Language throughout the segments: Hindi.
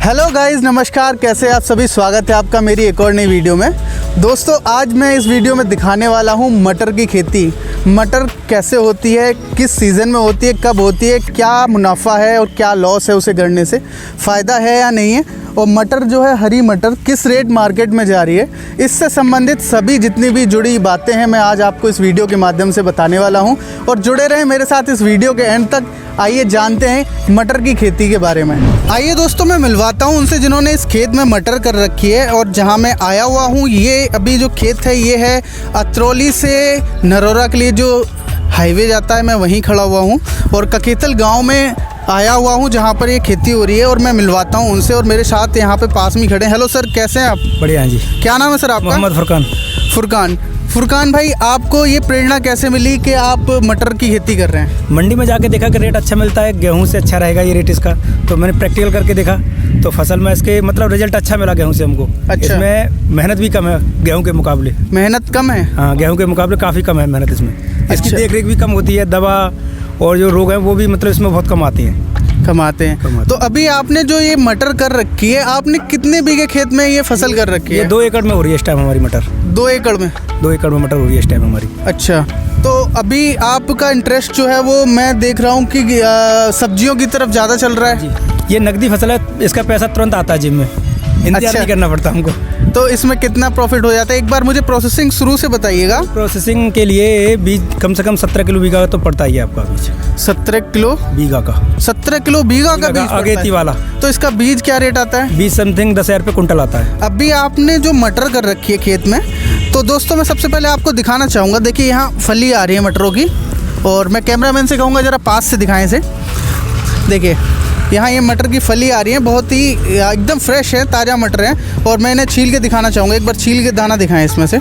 हेलो गाइस, नमस्कार। कैसे आप सभी? स्वागत है आपका मेरी एक और नई वीडियो में। दोस्तों, आज मैं इस वीडियो में दिखाने वाला हूँ मटर की खेती। मटर कैसे होती है, किस सीज़न में होती है, कब होती है, क्या मुनाफा है और क्या लॉस है उसे करने से, फ़ायदा है या नहीं है, और मटर जो है हरी मटर किस रेट मार्केट में जा रही है, इससे संबंधित सभी जितनी भी जुड़ी बातें हैं मैं आज आपको इस वीडियो के माध्यम से बताने वाला हूं। और जुड़े रहें मेरे साथ इस वीडियो के एंड तक। आइए जानते हैं मटर की खेती के बारे में। आइए दोस्तों, मैं मिलवाता हूं उनसे जिन्होंने इस खेत में मटर कर रखी है। और जहां मैं आया हुआ हूं, ये अभी जो खेत है ये है अतरौली से नरोरा के लिए जो हाईवे जाता है, मैं वहीं खड़ा हुआ हूँ। और ककेतल गाँव में आया हुआ हूँ जहाँ पर ये खेती हो रही है, और मैं मिलवाता हूँ उनसे। और मेरे साथ यहाँ पे पास में खड़े हैं। हेलो सर, कैसे हैं आप? बढ़िया हैं जी। क्या नाम है सर आपका? मोहम्मद फुरकान भाई, आपको ये प्रेरणा कैसे मिली कि आप मटर की खेती कर रहे हैं? मंडी में जाके देखा कि रेट अच्छा मिलता है, गेहूं से अच्छा रहेगा ये रेट इसका, तो मैंने प्रैक्टिकल करके देखा तो फसल में इसके मतलब रिजल्ट अच्छा मिला गेहूं से हमको। अच्छा। इसमें मेहनत भी कम है गेहूं के मुकाबले। मेहनत कम है? हाँ, गेहूं के मुकाबले काफ़ी कम है मेहनत इसमें। इसकी अच्छा। देख रेख भी कम होती है, दवा और जो रोग है वो भी मतलब इसमें बहुत कम आते हैं। तो अभी आपने जो ये मटर कर रखी है, आपने कितने बीघे खेत में ये फसल कर रखी है? ये 2 एकड़ में हो रही है इस टाइम हमारी मटर। 2 एकड़ में? 2 एकड़ में मटर हो रही है इस टाइम हमारी। अच्छा, तो अभी आपका इंटरेस्ट जो है वो मैं देख रहा हूँ कि सब्जियों की तरफ ज़्यादा चल रहा है। ये नकदी फसल है, इसका पैसा तुरंत आता है जिम में, इंतजार नहीं करना पड़ता हमको। तो इसमें कितना प्रॉफिट हो जाता है? एक बार मुझे प्रोसेसिंग शुरू से बताइएगा। प्रोसेसिंग के लिए बीज कम से कम 17 किलो बीघा तो पड़ता ही है आपका बीज। 17 किलो बीघा का? 17 किलो बीघा का बीज अगेती वाला। तो इसका बीज क्या रेट आता है? बीज समथिंग 10,000 रुपये कुंटल आता है। अभी आपने जो मटर कर रखी है खेत में, तो दोस्तों मैं सबसे पहले आपको दिखाना चाहूँगा। देखिए, यहाँ फली आ रही है मटरों की, और मैं कैमरामैन से कहूँगा ज़रा पास से दिखाएं इसे। देखिए, यहाँ ये मटर की फली आ रही है, बहुत ही एकदम फ्रेश है, ताज़ा मटर है। और मैं इन्हें छील के दिखाना चाहूँगा। एक बार छील के दाना दिखाएं इसमें से।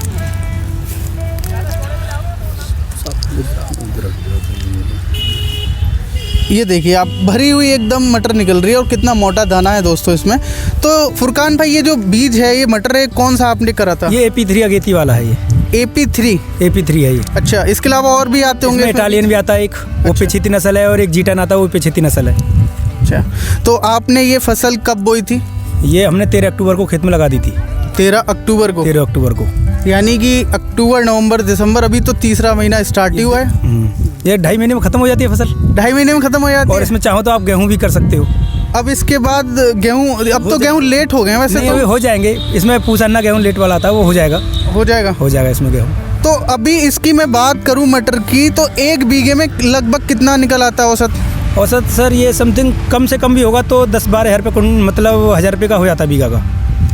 ये देखिए आप, भरी हुई एकदम मटर निकल रही है, और कितना मोटा दाना है दोस्तों इसमें। तो फुरकान भाई, ये जो बीज है, ये मटर है, कौन सा आपने करा था? ये AP3 अगेती वाला है। ये AP3 है ये। अच्छा, इसके अलावा और भी आते होंगे? इटालियन भी आता है एक, वो पिछेती नस्ल है, और एक जीटन आता है, वो पिछेती नस्ल है। अच्छा, तो आपने ये फसल कब बोई थी? ये हमने 13 अक्टूबर को खेत में लगा दी थी। 13 अक्टूबर को? 13 अक्टूबर को, यानी कि अक्टूबर, नवंबर, दिसंबर, अभी तो तीसरा महीना स्टार्ट ही हुआ है। ये 2.5 महीने में ख़त्म हो जाती है फसल। 2.5 महीने में ख़त्म हो जाती है। और इसमें चाहो तो आप गेहूँ भी कर सकते हो। अब इसके बाद गेहूँ, अब तो गेहूँ लेट हो गए वैसे। नहीं, तो अभी हो जाएंगे। इसमें पूछना गेहूँ लेट वाला आता है, वो हो जाएगा इसमें गेहूँ। तो अभी इसकी मैं बात करूँ मटर की, तो 1 बीघे में लगभग कितना निकल आता है औसत? सर ये समथिंग कम से कम भी होगा तो 10-12 हज़ार रुपये, मतलब 1,000 रुपये का हो जाता है बीघा का,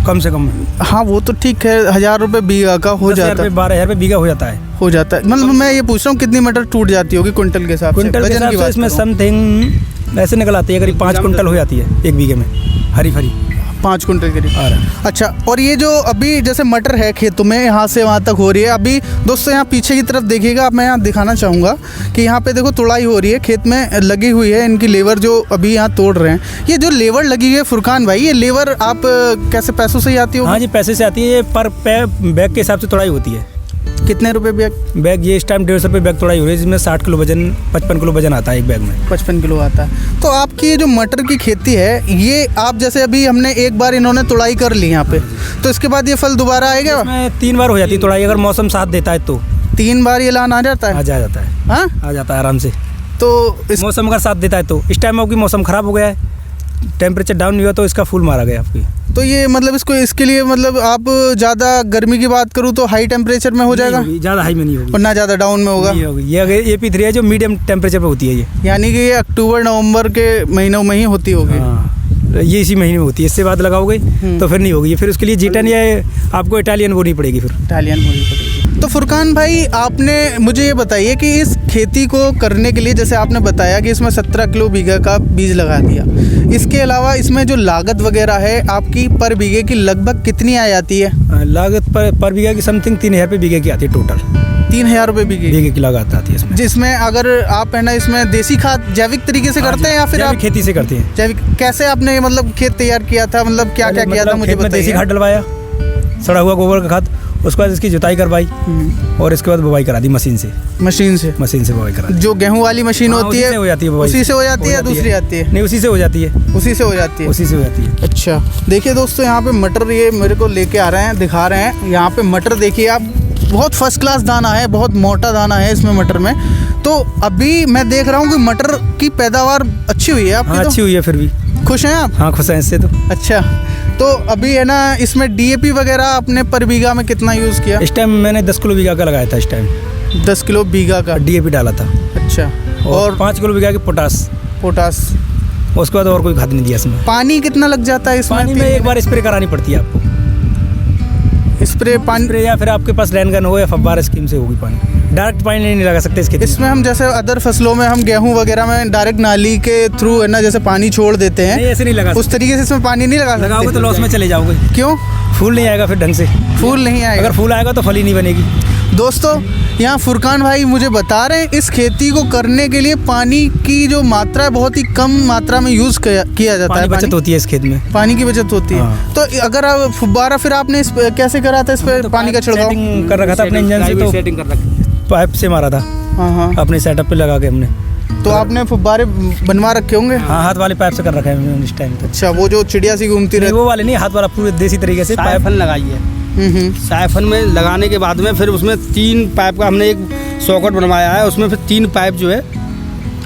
कम से कम। हाँ, वो तो ठीक है, 1,000 रुपये बीघा का हो जाता है। 12,000 रुपये बीघा हो जाता है। मतलब मैं ये पूछ रहा हूँ कितनी मटर टूट जाती होगी क्विंटल के हिसाब से? क्विंटल के हिसाब से इसमें समथिंग ऐसे निकल आती है, करीब 5 कुंटल हो जाती है 1 बीघे में, हरी 5 कुंटल करीब। अच्छा, और ये जो अभी जैसे मटर है खेतों में, यहाँ से वहाँ तक हो रही है। अभी दोस्तों यहाँ पीछे की तरफ देखिएगा, मैं यहाँ दिखाना चाहूँगा कि यहाँ पे देखो तुड़ाई हो रही है, खेत में लगी हुई है इनकी लेबर जो अभी यहाँ तोड़ रहे हैं। ये जो लेबर लगी हुई है फुरकान भाई, ये लेबर आप कैसे पैसों से ही आती हो? हाँ जी, पैसे से आती है। ये पर बैग के हिसाब से तुड़ाई होती है। कितने रुपए बैग? ये इस टाइम 150 रुपये बैग तुड़ाई हो रही है, जिसमें 60 किलो वजन, 55 किलो वजन आता है एक बैग में। 55 किलो आता है। तो आपकी ये जो मटर की खेती है, ये आप जैसे अभी हमने एक बार इन्होंने तुड़ाई कर ली यहाँ पे, तो इसके बाद ये फल दोबारा आएगा? इसमें 3 बार हो जाती है तुड़ाई, अगर मौसम साथ देता है तो 3 बार ये लान आ जाता है? आ जाता है। हाँ, आ जाता है आराम से। तो इस मौसम अगर साथ देता है तो। इस टाइम आपकी मौसम ख़राब हो गया है, टेम्परेचर डाउन नहीं हुआ तो इसका फूल मारा गया आपकी। तो ये मतलब इसके लिए मतलब आप ज़्यादा गर्मी की बात करूँ तो हाई टेम्परेचर में हो जाएगा? ज़्यादा हाई में नहीं होगी, और ना ज़्यादा डाउन में होगा? ये AP3 है जो मीडियम टेम्परेचर पे होती है ये। यानी कि ये अक्टूबर नवंबर के महीनों में ही होती होगी? हाँ, ये इसी महीने में होती है। इससे बाद लगाओगे तो फिर नहीं होगी। फिर उसके लिए जीटन या आपको इटालियन बोनी पड़ेगी। फिर इटालियन बोनी पड़ेगी। तो फुरकान भाई, आपने मुझे ये बताइए कि इस खेती को करने के लिए, जैसे आपने बताया कि इसमें 17 किलो बीघा का बीज लगा दिया, इसके अलावा इसमें जो लागत वगैरह है आपकी पर बीघे की लगभग कितनी आ जाती है? लागत पर बीघा की समथिंग 3,000 रुपये बीघे की आती है टोटल। 3,000 रुपये बीघे की लागत आती है इसमें। जिसमें अगर आप है ना इसमें देसी खाद जैविक तरीके से करते हैं या फिर आप खेती से करते हैं? जैविक। कैसे आपने मतलब खेत तैयार किया था, मतलब क्या क्या किया था मुझे बताइए। देसी खाद डलवाया, सड़ा हुआ गोबर का खाद, उसके बाद इसकी जुताई करवाई और इसके बाद बुवाई करा दी मशीन से बुवाई करा दी। जो गेहूं वाली मशीन हाँ, होती उसी है से हो जाती है बुवाई। उसी से हो जाती है, दूसरी आती है? नहीं, उसी से हो जाती है। उसी से हो जाती है। उसी से हो जाती है। अच्छा, देखिए दोस्तों, यहाँ पे मटर ये मेरे को लेके आ रहे हैं, दिखा रहे हैं। यहाँ पे मटर देखिए आप, बहुत फर्स्ट क्लास दाना है, बहुत मोटा दाना है इसमें मटर में। तो अभी मैं देख रहा हूँ कि मटर की पैदावार अच्छी हुई है आपकी। हाँ, अच्छी हुई है। फिर भी खुश हैं आप? हाँ, खुश हैं इससे तो। अच्छा, तो अभी है ना, इसमें डीएपी वगैरह आपने पर बीघा में कितना यूज़ किया? इस टाइम मैंने 10 किलो बीघा का लगाया था। इस टाइम 10 किलो बीघा का डीएपी डाला था। अच्छा, और 5 किलो बीघा की पोटास। उसके बाद और कोई खाद नहीं दिया इसमें। पानी कितना लग जाता है इसमें? पानी में एक बार स्प्रे करानी पड़ती है आपको। स्प्रे या फिर आपके पास रेन गन हो या फव्वारा स्कीम से होगी पानी। डायरेक्ट पानी नहीं लगा सकते इसके। इसमें हम जैसे अदर फसलों में हम गेहूं वगैरह में डायरेक्ट नाली के थ्रू है ना, जैसे पानी छोड़ देते हैं, नहीं ऐसे नहीं लगा उस तरीके से इसमें पानी नहीं लगा सकते। लगाओगे तो लॉस में चले जाओगे। क्यों? फूल नहीं आएगा फिर ढंग से। फूल नहीं आएगा? अगर फूल आएगा तो फली नहीं बनेगी। दोस्तों, यहाँ फुरकान भाई मुझे बता रहे हैं इस खेती को करने के लिए पानी की जो मात्रा है बहुत ही कम मात्रा में यूज़ किया जाता है। बचत होती है इस खेत में, पानी की बचत होती है। हाँ। तो अगर आप फुब्बारा फिर आपने इस कैसे करा था? इस पे तो पानी का छिड़काव कर रखा था अपने इंजन से, तो सेटिंग कर रखी, पाइप से मारा था। हाँ, अपने सेटअप पे लगा के हमने। तो आपने फुब्बारे बनवा रखे होंगे? हाँ, हाथ वाले पाइप से कर रखा है इस टाइम। अच्छा, वो जो चिड़िया सी घूमती रहती, वो वाले नहीं, हाथ वाला पूरे देसी तरीके से पाइप लगाई है। साइफन में लगाने के बाद में फिर उसमें 3 पाइप का हमने एक सॉकेट बनवाया है। उसमें फिर 3 पाइप जो है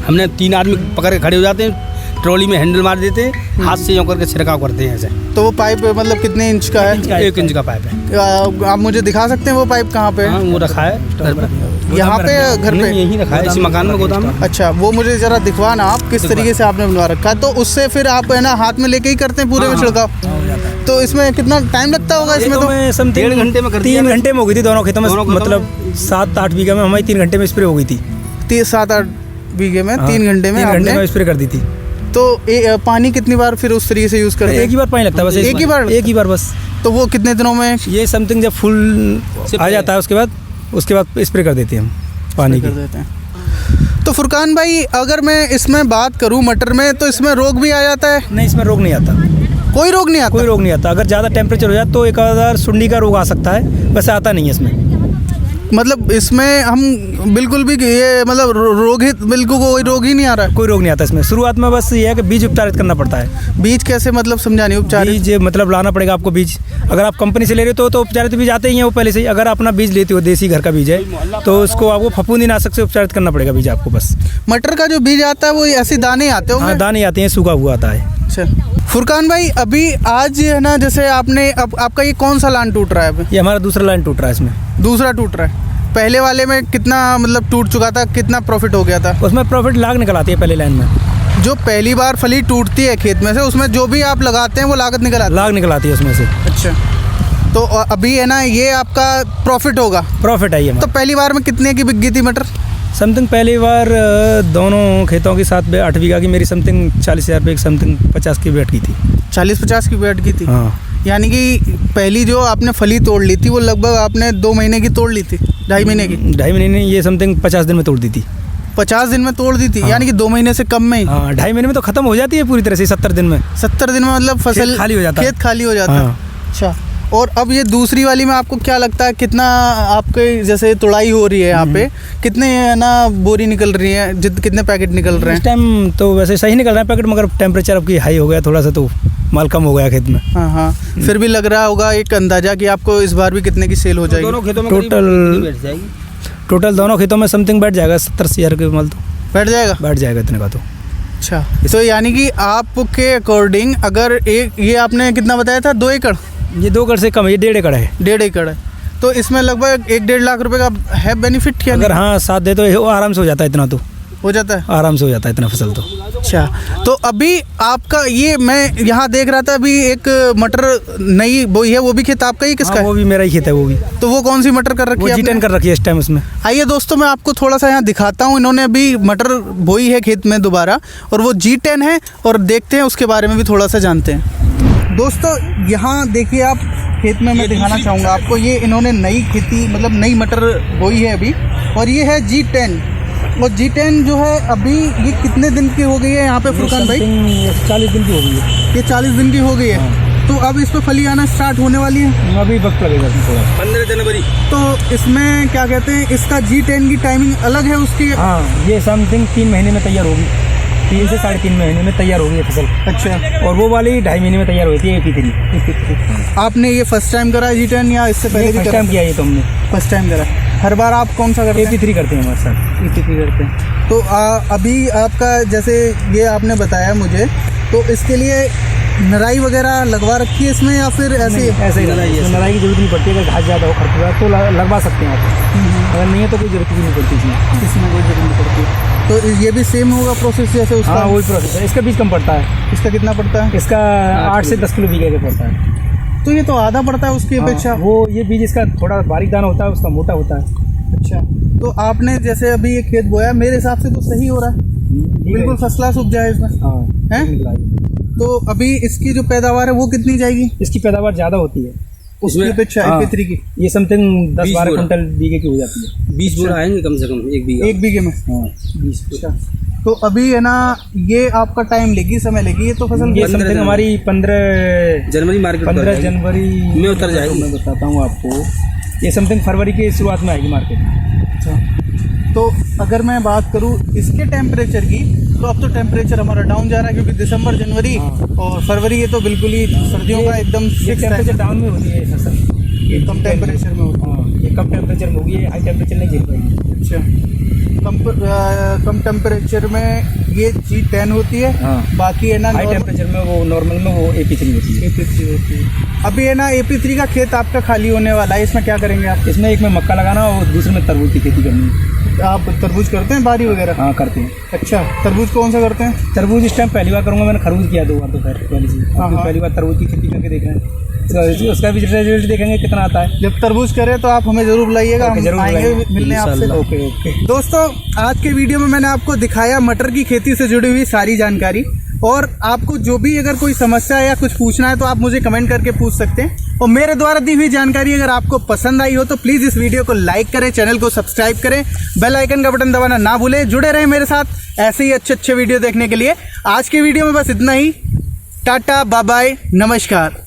हमने 3 आदमी पकड़ के खड़े हो जाते हैं, ट्रॉली में हैंडल मार देते हैं, हाथ से यूँ करके छिड़काव करते हैं ऐसे। तो वो पाइप मतलब कितने इंच का है? 1 इंच का पाइप है। आप मुझे दिखा सकते हैं वो पाइप कहाँ पे? हाँ, वो रखा है घर पे। यहाँ पे घर पे यहीं रखा है, इसी मकान में, गोदाम में। अच्छा, वो मुझे जरा दिखवाना आप किस तरीके से आपने बनवा रखा है। तो उससे फिर आप है ना हाथ में लेके ही करते हैं पूरे में छिड़काव? तो इसमें कितना टाइम लगता होगा इसमें? तो 1.5 घंटे में 3 घंटे में हो गई थी दोनों खेतों में। मतलब 7-8 बीघा में हमारी 3 घंटे में स्प्रे हो गई थी। 7-8 बीघे में 3 घंटे में आपने स्प्रे कर दी थी। तो पानी कितनी बार फिर उस तरीके से यूज़ करते हैं? एक ही बार पानी लगता है बस। एक ही बार बस। तो वो कितने दिनों में? ये समथिंग जब फुल आ जाता है उसके बाद स्प्रे कर देते हैं हम पानी कर देते हैं। तो फुरकान भाई, अगर मैं इसमें बात करूं मटर में, तो इसमें रोग भी आ जाता है? नहीं, इसमें रोग नहीं आता। कोई रोग नहीं आता? कोई रोग नहीं आता। अगर ज़्यादा टेम्परेचर हो जाए तो एक आधा सुंडी का रोग आ सकता है, वैसे आता नहीं है इसमें। मतलब इसमें हम बिल्कुल भी ये मतलब रोगित बिल्कुल कोई रोग ही नहीं आ रहा है? कोई रोग नहीं आता इसमें। शुरुआत में बस ये है कि बीज उपचारित करना पड़ता है। बीज कैसे मतलब समझाने? उपचारित बीज मतलब लाना पड़ेगा आपको बीज। अगर आप कंपनी से ले रहे हो तो उपचारित बीज आते ही हैं वो पहले से ही। अगर अपना बीज लेते हो, देसी घर का बीज है, तो उसको आपको फफूंदीनाशक से उपचारित करना पड़ेगा बीज आपको बस। मटर का जो बीज आता है वो ऐसे दाने आते होंगे? हाँ, दाने आते हैं, सूखा हुआ आता है। अच्छा फुरकान भाई, अभी आज है ना, जैसे आपने अब आपका ये कौन सा लाइन टूट रहा है अभी? ये हमारा दूसरा लाइन टूट रहा है इसमें। दूसरा टूट रहा है। पहले वाले में कितना मतलब टूट चुका था, कितना प्रॉफिट हो गया था? उसमें प्रॉफिट लाख निकल आती है पहले लाइन में। जो पहली बार फली टूटती है खेत में से, उसमें जो भी आप लगाते हैं वो लागत निकल आती है? लाख निकल आती है उसमें से। अच्छा, तो अभी है ना ये आपका प्रॉफिट होगा? प्रॉफिट है ये। तो पहली बार में कितने की बिक गई थी मटर? समथिंग पहली बार दोनों खेतों की 8 बीघा की मेरी समथिंग 40,000 रुपये की समथिंग 50 की बैठ गई थी। 40-50 की बैठ गई थी? हाँ। यानी कि पहली जो आपने फली तोड़ ली थी वो लगभग आपने 2 महीने की तोड़ ली थी? 2.5 महीने की? 2.5 महीने नहीं, ये समथिंग 50 दिन में तोड़ दी थी। 50 दिन में तोड़ दी थी? हाँ। यानी कि 2 महीने से कम में ही? हाँ, 2.5 महीने में तो खत्म हो जाती है पूरी तरह से। 70 दिन में 70 दिन में मतलब फसल खाली हो जाता है। खेत खाली हो जाता है। हाँ। अच्छा, और अब ये दूसरी वाली में आपको क्या लगता है कितना आपके जैसे तुड़ाई हो रही है यहाँ पे, कितने है ना बोरी निकल रही है, कितने पैकेट निकल रहे हैं इस टाइम? तो वैसे सही निकल रहा है पैकेट, मगर टेम्परेचर अब की हाई हो गया थोड़ा सा, तो माल कम हो गया खेत में। हाँ हाँ, फिर भी लग रहा होगा एक अंदाजा कि आपको इस बार भी कितने की सेल हो जाएगी? दोनों खेतों में टोटल दोनों खेतों में समथिंग बैठ जाएगा 70-80 के माल। तो बैठ जाएगा इतने का तो। अच्छा, तो यानी कि आपके अकॉर्डिंग अगर एक ये आपने कितना बताया था, 2 एकड़? ये 2 एकड़ से कम है, ये 1.5 एकड़ है। 1.5 एकड़ है, तो इसमें लगभग 1-1.5 लाख रुपए का है बेनिफिट क्या? अगर हाँ साथ दे तो आराम से हो जाता है, इतना तो हो जाता है, आराम से हो जाता है इतना फसल तो। अच्छा, तो अभी आपका ये मैं यहाँ देख रहा था, अभी एक मटर नई बोई है, वो भी खेत आपका ही? किसका है? वो भी मेरा ही खेत है वो भी। तो वो कौन सी मटर कर रखी है? G10 कर रखी है इस टाइम उसमें। आइए दोस्तों, मैं आपको थोड़ा सा यहाँ दिखाता हूँ। इन्होंने अभी मटर बोई है खेत में दोबारा, और वो G10 है, और देखते हैं उसके बारे में भी थोड़ा सा जानते हैं। दोस्तों यहाँ देखिए आप खेत में, मैं दिखाना चाहूँगा आपको, ये इन्होंने नई खेती मतलब नई मटर बोई है अभी, और ये है G10। और G10 जो है अभी ये कितने दिन की हो गई है यहाँ पे फुरकान भाई? 40 दिन की हो गई है। ये 40 दिन की हो गई है। तो अब इस पर फली आना स्टार्ट होने वाली है, अभी वक्त लगेगा इसमें थोड़ा। 15 जनवरी। तो इसमें क्या कहते हैं, इसका G10 की टाइमिंग अलग है उसकी? हाँ, ये समथिंग 3 महीने में तैयार होगी, 3 से 3.5 महीने में तैयार होगी ये फसल। अच्छा, और वो वाली 2.5 महीने में तैयार होती है AP3। आपने ये फर्स्ट टाइम करा G10 या इससे पहले भी फर्स्ट करा? टाइम किया ये तो हमने। फर्स्ट टाइम करा। हर बार आप कौन सा करते हैं? AP3 करते हैं हमारे साथ। AP3 करते हैं। तो अभी आपका जैसे ये आपने बताया मुझे, तो इसके लिए नराई वगैरह लगवा रखी है इसमें या फिर ऐसे ही? ऐसे ही नराई की जरूरत नहीं पड़ती है। अगर घास ज़्यादा हो खरपतवार तो लगवा सकते हैं आप, अगर नहीं है तो कोई जरूरत भी नहीं पड़ती इसमें कोई जरूरत नहीं पड़ती। तो ये भी सेम होगा प्रोसेस जैसे उसका? हाँ, वही प्रोसेस है। इसका बीज कम पड़ता है। इसका कितना पड़ता है? इसका 8 से 10 किलो बीघे का पड़ता है। तो ये तो आधा पड़ता है उसकी अपेक्षा। वो ये बीज इसका थोड़ा बारीक दाना होता है, उसका मोटा होता है। अच्छा, तो आपने जैसे अभी ये खेत बोया, मेरे हिसाब से तो सही हो रहा है, बिल्कुल फर्स्ट क्लास उपजा है इसमें। हाँ, हैं? तो अभी इसकी जो पैदावार है वो कितनी जाएगी? इसकी पैदावार ज़्यादा होती है उसकी अपेक्षा AP3 की। ये समथिंग 10-12 बोरा। कुंटल बीघे की हो जाती है। 20 बोरा आएंगे कम से कम एक बीघा। एक बीघे में? हाँ, 20। अच्छा, तो अभी है ना, ये आपका टाइम लेगी, समय लेगी ये तो फसल? ये समथिंग हमारी 15 जनवरी मार्केट 15 जनवरी में उतर जाएगी। मैं बताता हूँ आपको, ये समथिंग फरवरी के शुरुआत में आएगी मार्केट में। अच्छा, तो अगर मैं बात करूँ इसके टेम्परेचर की, तो अब तो टेम्परेचर हमारा डाउन जा रहा है क्योंकि दिसंबर, जनवरी और फरवरी ये तो बिल्कुल ही सर्दियों का एकदम ये टेम्परेचर डाउन में होती है फसल, ये कम टेम्परेचर में होता है। हाँ, ये कम टेम्परेचर में होगी, ये हाई टेम्परेचर नहीं झेल पाएगी। अच्छा, कम टेम्परेचर में ये G10 होती है। हाँ। बाकी है ना हाई टेम्परेचर में वो नॉर्मल में वो AP3 होती है। AP3 होती है। अभी है ना AP3 का खेत आपका खाली होने वाला है, इसमें क्या करेंगे आप? इसमें एक में मक्का लगाना और दूसरे में तरबूज की खेती करनी है। आप तरबूज करते हैं, बारी वगैरह? हाँ, करते हैं। अच्छा, तरबूज कौन सा करते हैं? तरबूज इस टाइम पहली बार करूँगा, मैंने खरबूज किया 2 बार तो खैर पहले से। हाँ। पहली बार तरबूज की खेती करके देख रहे हैं, तो उसका भी रिजल्ट देखेंगे कितना आता है। जब तरबूज करें तो आप हमें ज़रूर बुलाइएगा, ओके, हम जरूर आएंगे बुलाइएगा। मिलने आपसे। Okay okay. दोस्तों, आज के वीडियो में मैंने आपको दिखाया मटर की खेती से जुड़ी हुई सारी जानकारी, और आपको जो भी अगर कोई समस्या है या कुछ पूछना है तो आप मुझे कमेंट करके पूछ सकते हैं। और मेरे द्वारा दी हुई जानकारी अगर आपको पसंद आई हो तो प्लीज़ इस वीडियो को लाइक करें, चैनल को सब्सक्राइब करें, बेल आइकन का बटन दबाना ना भूलें। जुड़े रहें मेरे साथ ऐसे ही अच्छे वीडियो देखने के लिए। आज के वीडियो में बस इतना ही। टाटा, बाय बाय, नमस्कार।